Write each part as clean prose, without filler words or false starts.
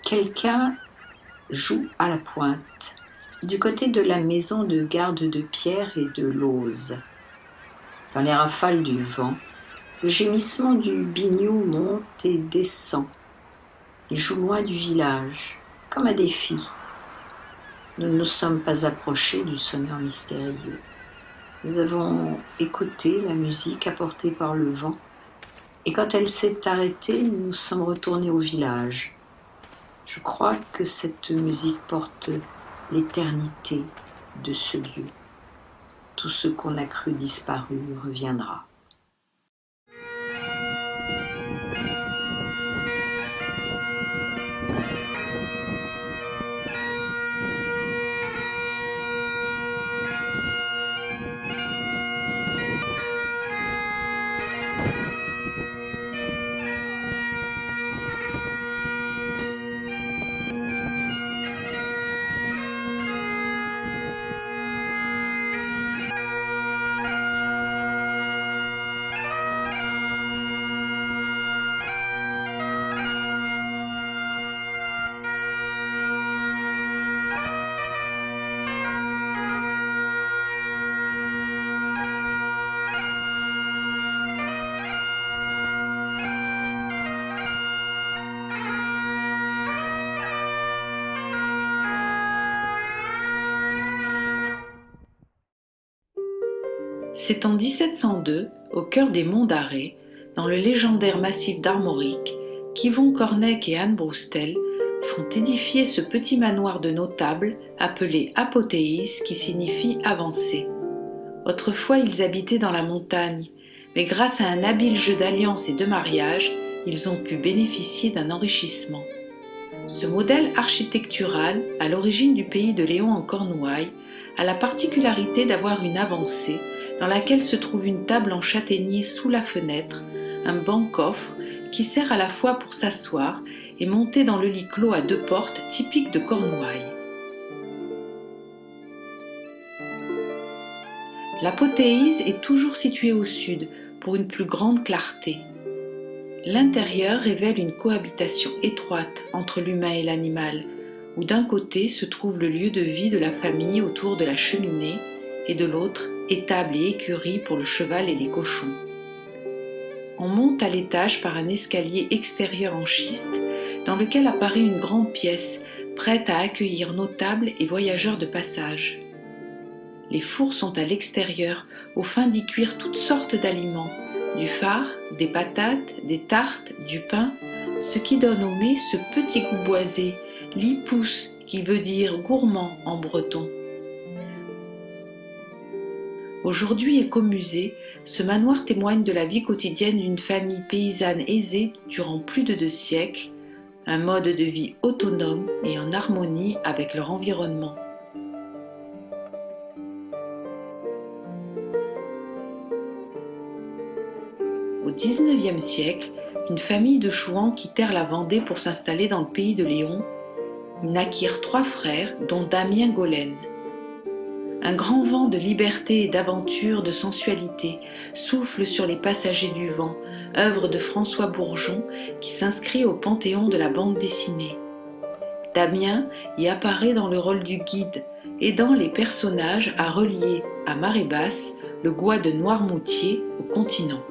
Quelqu'un joue à la pointe, du côté de la maison de garde de Pierre et de Lauze. Dans les rafales du vent, le gémissement du biniou monte et descend. Il joue loin du village, comme un défi. Nous ne nous sommes pas approchés du sonneur mystérieux. Nous avons écouté la musique apportée par le vent, et quand elle s'est arrêtée, nous sommes retournés au village. Je crois que cette musique porte l'éternité de ce lieu. Tout ce qu'on a cru disparu reviendra. C'est en 1702, au cœur des monts d'Arrée, dans le légendaire massif d'Armorique, qu'Yvon Cornec et Anne Broustel font édifier ce petit manoir de notables appelé Apothéis, qui signifie avancée. Autrefois, ils habitaient dans la montagne, mais grâce à un habile jeu d'alliances et de mariage, ils ont pu bénéficier d'un enrichissement. Ce modèle architectural, à l'origine du pays de Léon en Cornouailles, a la particularité d'avoir une avancée dans laquelle se trouve une table en châtaignier sous la fenêtre, un banc-coffre qui sert à la fois pour s'asseoir et monter dans le lit clos à deux portes typique de Cornouailles. L'apothéise est toujours située au sud pour une plus grande clarté. L'intérieur révèle une cohabitation étroite entre l'humain et l'animal, où d'un côté se trouve le lieu de vie de la famille autour de la cheminée et de l'autre étable et écurie pour le cheval et les cochons. On monte à l'étage par un escalier extérieur en schiste dans lequel apparaît une grande pièce prête à accueillir notables et voyageurs de passage. Les fours sont à l'extérieur aux fins d'y cuire toutes sortes d'aliments, du fard, des patates, des tartes, du pain, ce qui donne au mets ce petit goût boisé, lipous, qui veut dire gourmand en breton. Aujourd'hui écomusée, ce manoir témoigne de la vie quotidienne d'une famille paysanne aisée durant plus de 2 siècles, un mode de vie autonome et en harmonie avec leur environnement. Au XIXe siècle, une famille de chouans quittèrent la Vendée pour s'installer dans le pays de Léon. Ils naquirent 3 frères, dont Damien Golen. Un grand vent de liberté et d'aventure, de sensualité, souffle sur les passagers du vent, œuvre de François Bourgeon qui s'inscrit au panthéon de la bande dessinée. Damien y apparaît dans le rôle du guide, aidant les personnages à relier à marée basse le Gois de Noirmoutier au continent.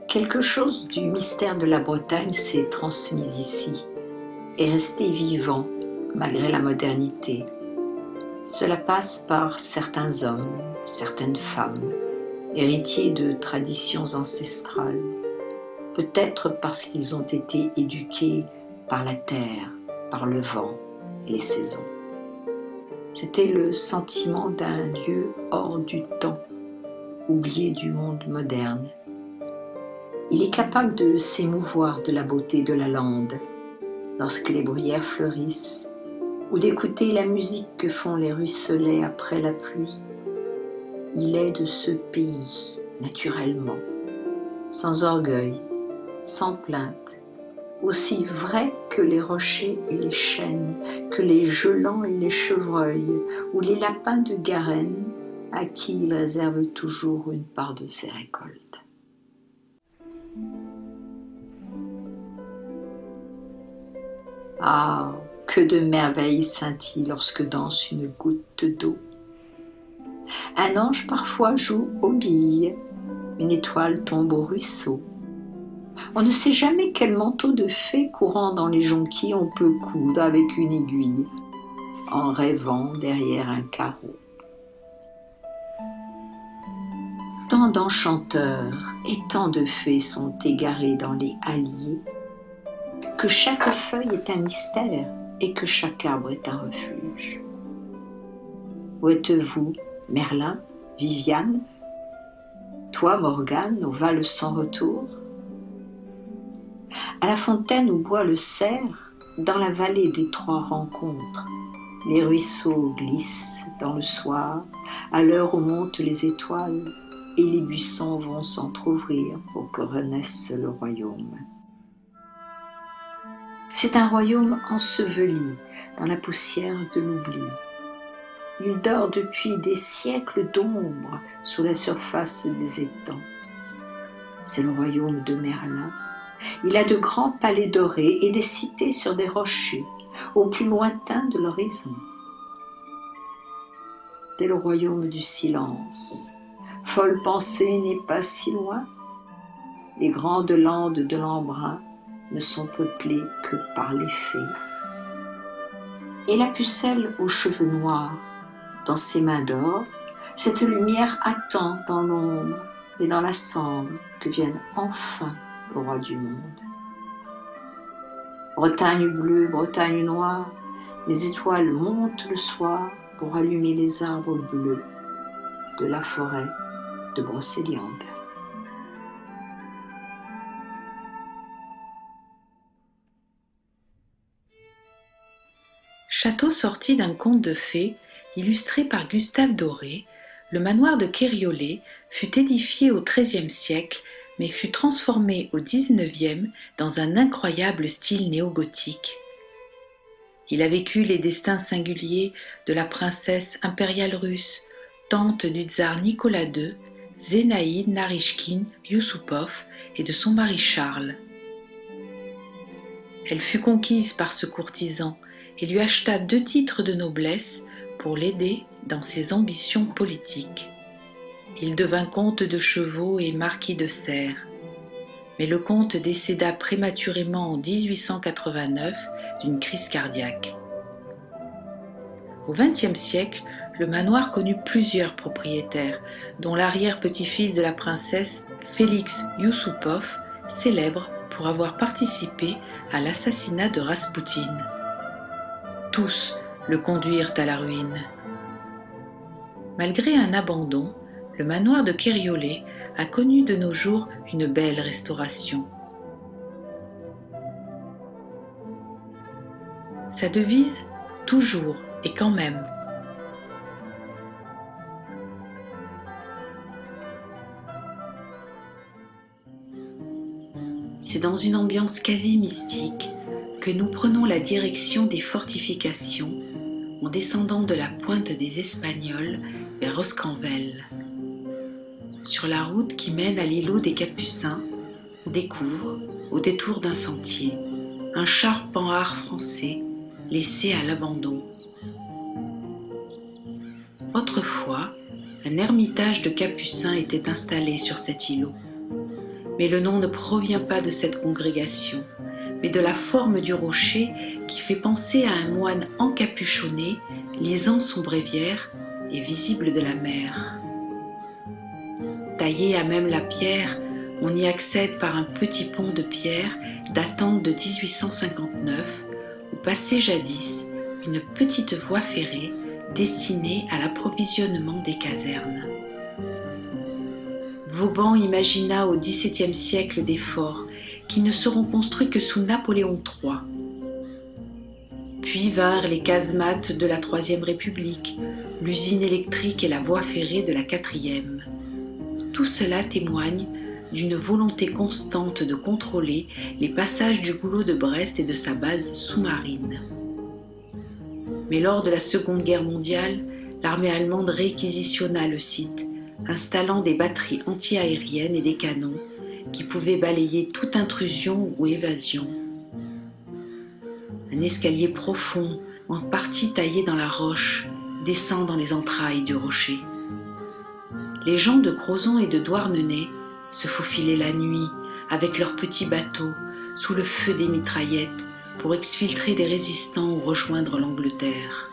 Quelque chose du mystère de la Bretagne s'est transmis ici, est resté vivant malgré la modernité. Cela passe par certains hommes, certaines femmes, héritiers de traditions ancestrales, peut-être parce qu'ils ont été éduqués par la terre, par le vent et les saisons. C'était le sentiment d'un lieu hors du temps, oublié du monde moderne. Il est capable de s'émouvoir de la beauté de la lande, lorsque les bruyères fleurissent, ou d'écouter la musique que font les ruisselets après la pluie. Il est de ce pays, naturellement, sans orgueil, sans plainte, aussi vrai que les rochers et les chênes, que les gelans et les chevreuils, ou les lapins de Garenne, à qui il réserve toujours une part de ses récoltes. Ah, que de merveilles scintillent lorsque danse une goutte d'eau. Un ange parfois joue aux billes, une étoile tombe au ruisseau. On ne sait jamais quel manteau de fée courant dans les jonquilles on peut coudre avec une aiguille, en rêvant derrière un carreau. Tant d'enchanteurs et tant de fées sont égarés dans les halliers, que chaque feuille est un mystère et que chaque arbre est un refuge. Où êtes-vous, Merlin, Viviane, toi, Morgane, aux valses sans retour? À la fontaine où boit le cerf, dans la vallée des trois rencontres, les ruisseaux glissent dans le soir, à l'heure où montent les étoiles, et les buissons vont s'entr'ouvrir pour que renaisse le royaume. C'est un royaume enseveli dans la poussière de l'oubli. Il dort depuis des siècles d'ombre sous la surface des étangs. C'est le royaume de Merlin. Il a de grands palais dorés et des cités sur des rochers, au plus lointain de l'horizon. C'est le royaume du silence. Folle pensée n'est pas si loin. Les grandes landes de l'embrun ne sont peuplées que par les fées. Et la pucelle aux cheveux noirs, dans ses mains d'or, cette lumière attend dans l'ombre et dans la cendre que vienne enfin le roi du monde. Bretagne bleue, Bretagne noire, les étoiles montent le soir pour allumer les arbres bleus de la forêt de Brocéliande. Château sorti d'un conte de fées, illustré par Gustave Doré, le manoir de Kériolé fut édifié au XIIIe siècle, mais fut transformé au XIXe dans un incroyable style néo-gothique. Il a vécu les destins singuliers de la princesse impériale russe, tante du tsar Nicolas II, Zénaïde Narishkine Youssoupov, et de son mari Charles. Elle fut conquise par ce courtisan et lui acheta 2 titres de noblesse pour l'aider dans ses ambitions politiques. Il devint comte de Chevaux et marquis de Serres. Mais le comte décéda prématurément en 1889 d'une crise cardiaque. Au XXe siècle, le manoir connut plusieurs propriétaires, dont l'arrière-petit-fils de la princesse Félix Youssoupov, célèbre pour avoir participé à l'assassinat de Raspoutine. Tous le conduirent à la ruine. Malgré un abandon, le manoir de Kériolé a connu de nos jours une belle restauration. Sa devise, toujours et quand même. C'est dans une ambiance quasi mystique que nous prenons la direction des fortifications en descendant de la pointe des Espagnols vers Roscanvel. Sur la route qui mène à l'îlot des Capucins, on découvre, au détour d'un sentier, un char-panhard français laissé à l'abandon. Autrefois, un ermitage de Capucins était installé sur cet îlot. Mais le nom ne provient pas de cette congrégation, mais de la forme du rocher qui fait penser à un moine encapuchonné, lisant son bréviaire et visible de la mer. Taillé à même la pierre, on y accède par un petit pont de pierre datant de 1859, où passait jadis une petite voie ferrée destinée à l'approvisionnement des casernes. Vauban imagina au XVIIe siècle des forts qui ne seront construits que sous Napoléon III. Puis vinrent les casemates de la Troisième République, l'usine électrique et la voie ferrée de la Quatrième. Tout cela témoigne d'une volonté constante de contrôler les passages du goulot de Brest et de sa base sous-marine. Mais lors de la Seconde Guerre mondiale, l'armée allemande réquisitionna le site, installant des batteries anti-aériennes et des canons qui pouvaient balayer toute intrusion ou évasion. Un Un escalier profond, en partie taillé dans la roche, descend dans les entrailles du rocher. Les gens de Crozon et de Douarnenez se faufilaient la nuit avec leurs petits bateaux sous le feu des mitraillettes pour exfiltrer des résistants ou rejoindre l'Angleterre.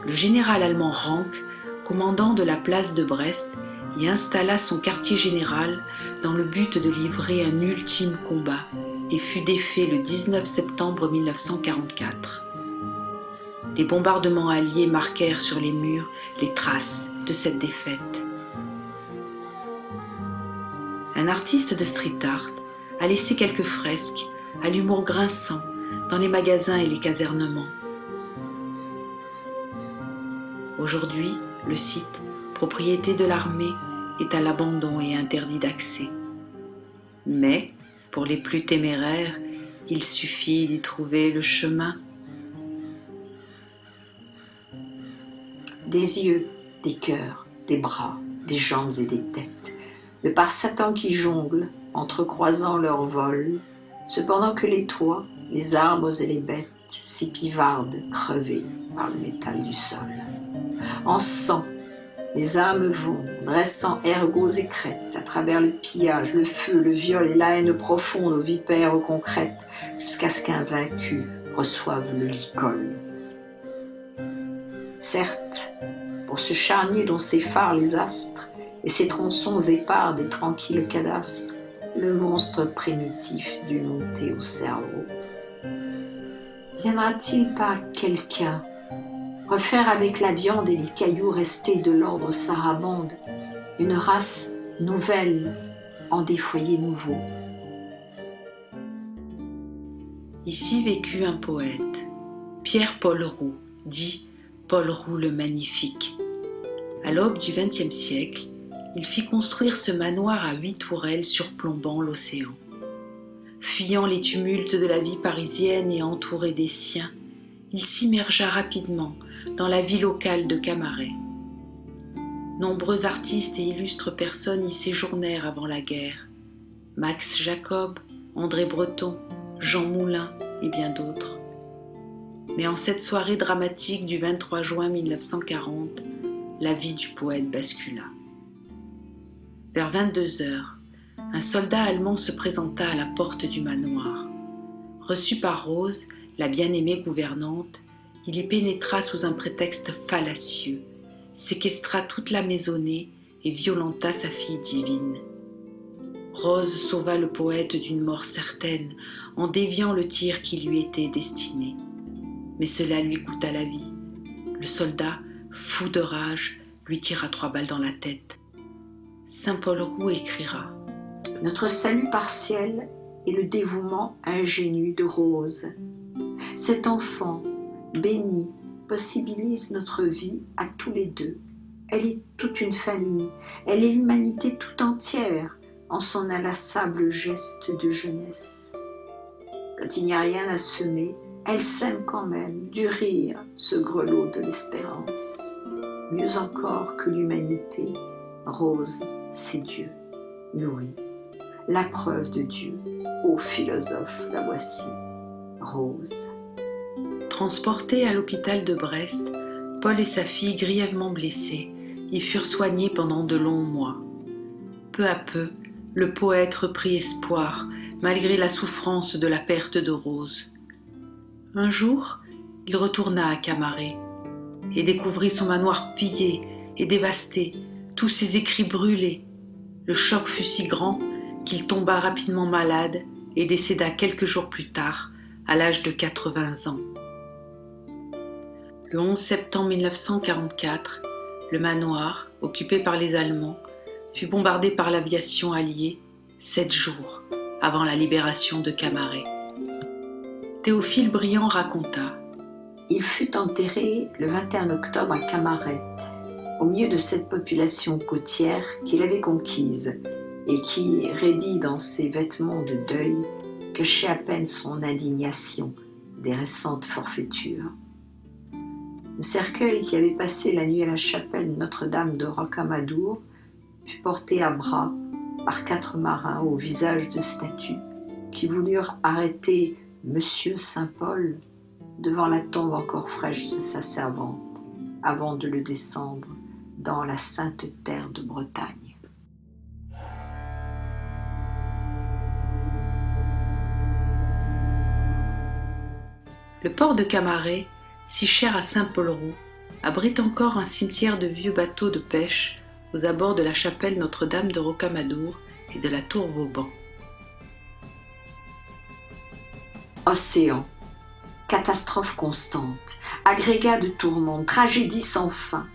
Le général allemand Rank, commandant de la place de Brest, y installa son quartier général dans le but de livrer un ultime combat et fut défait le 19 septembre 1944. Les bombardements alliés marquèrent sur les murs les traces de cette défaite. Un artiste de street art a laissé quelques fresques à l'humour grinçant dans les magasins et les casernements. Aujourd'hui, le site, propriété de l'armée, est à l'abandon et interdit d'accès. Mais, pour les plus téméraires, il suffit d'y trouver le chemin. Des yeux, des cœurs, des bras, des jambes et des têtes, de par Satan qui jongle, entrecroisant leur vol, cependant que les toits, les arbres et les bêtes s'épivardent, crevés par le métal du sol. En sang, les âmes vont, dressant ergots et crêtes, à travers le pillage, le feu, le viol et la haine profonde aux vipères concrètes, jusqu'à ce qu'un vaincu reçoive le licol. Certes, pour ce charnier dont s'effarent les astres, et ses tronçons épars des tranquilles cadastres, le monstre primitif dut monter au cerveau. Viendra-t-il pas quelqu'un refaire avec la viande et les cailloux restés de l'ordre sarabande une race nouvelle en des foyers nouveaux? Ici vécut un poète, Pierre-Paul Roux, dit Paul Roux le Magnifique. À l'aube du XXe siècle, il fit construire ce manoir à 8 tourelles surplombant l'océan. Fuyant les tumultes de la vie parisienne et entouré des siens, il s'immergea rapidement dans la vie locale de Camaret. Nombreux artistes et illustres personnes y séjournèrent avant la guerre. Max Jacob, André Breton, Jean Moulin et bien d'autres. Mais en cette soirée dramatique du 23 juin 1940, la vie du poète bascula. Vers 22 heures, un soldat allemand se présenta à la porte du manoir. Reçu par Rose, la bien-aimée gouvernante, il y pénétra sous un prétexte fallacieux, séquestra toute la maisonnée et violenta sa fille divine. Rose sauva le poète d'une mort certaine en déviant le tir qui lui était destiné. Mais cela lui coûta la vie. Le soldat, fou de rage, lui tira 3 balles dans la tête. Saint Paul Roux écrira « Notre salut partiel est le dévouement ingénu de Rose. Cet enfant, béni, possibilise notre vie à tous les deux. Elle est toute une famille, elle est l'humanité tout entière en son inlassable geste de jeunesse. Quand il n'y a rien à semer, elle sème quand même du rire ce grelot de l'espérance. Mieux encore que l'humanité, Rose, c'est Dieu, nourri. La preuve de Dieu, ô philosophe, la voici, Rose. » Transportés à l'hôpital de Brest, Paul et sa fille, grièvement blessés, y furent soignés pendant de longs mois. Peu à peu, le poète reprit espoir, malgré la souffrance de la perte de Rose. Un jour, il retourna à Camaret et découvrit son manoir pillé et dévasté, tous ses écrits brûlés. Le choc fut si grand qu'il tomba rapidement malade et décéda quelques jours plus tard, à l'âge de 80 ans. Le 11 septembre 1944, le manoir, occupé par les Allemands, fut bombardé par l'aviation alliée 7 jours avant la libération de Camaret. Théophile Briand raconta « Il fut enterré le 21 octobre à Camaret, au milieu de cette population côtière qu'il avait conquise et qui, raidie dans ses vêtements de deuil, cachait à peine son indignation des récentes forfaitures. Le cercueil qui avait passé la nuit à la chapelle Notre-Dame de Rocamadour fut porté à bras par 4 marins au visage de statues qui voulurent arrêter Monsieur Saint-Paul devant la tombe encore fraîche de sa servante, avant de le descendre dans la sainte terre de Bretagne. Le port de Camaret, si cher à Saint-Paul-Roux, abrite encore un cimetière de vieux bateaux de pêche aux abords de la chapelle Notre-Dame de Rocamadour et de la tour Vauban. Océan, catastrophe constante, agrégat de tourments, tragédie sans fin.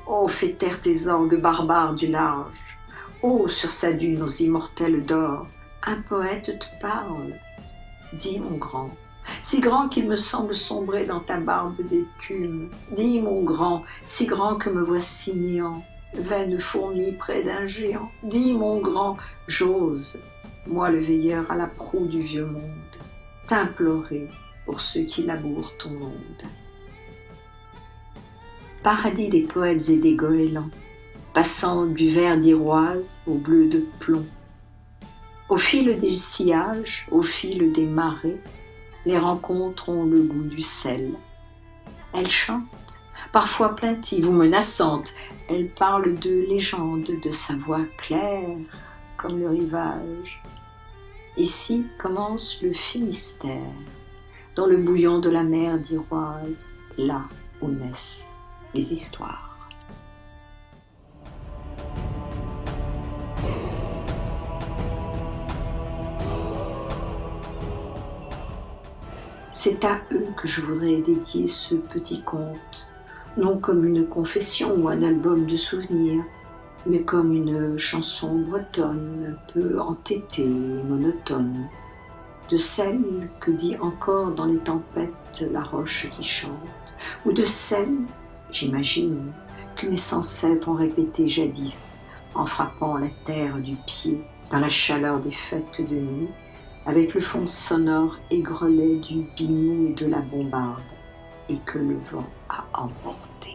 Ô fétère tes orgues barbares du large, ô sur sa dune aux immortels d'or, un poète te parle. Dis mon grand, si grand qu'il me semble sombrer dans ta barbe d'écume. Dis mon grand, si grand que me voici néant, vaine fourmi près d'un géant. Dis mon grand, j'ose, moi le veilleur à la proue du vieux monde, t'implorer pour ceux qui labourent ton monde. Paradis des poètes et des goélands, passant du vert d'iroise au bleu de plomb. Au fil des sillages, au fil des marées, les rencontres ont le goût du sel. Elles chantent, parfois plaintives ou menaçantes, elles parlent de légendes, de sa voix claire comme le rivage. Ici commence le Finistère, dans le bouillon de la mer d'Iroise, là où naissent les histoires. C'est à eux que je voudrais dédier ce petit conte, non comme une confession ou un album de souvenirs, mais comme une chanson bretonne, un peu entêtée et monotone, de celle que dit encore dans les tempêtes la roche qui chante, ou de celle, j'imagine, que mes ancêtres ont répétée jadis en frappant la terre du pied dans la chaleur des fêtes de nuit, avec le fond sonore aigrelet du biniou et de la bombarde, et que le vent a emporté.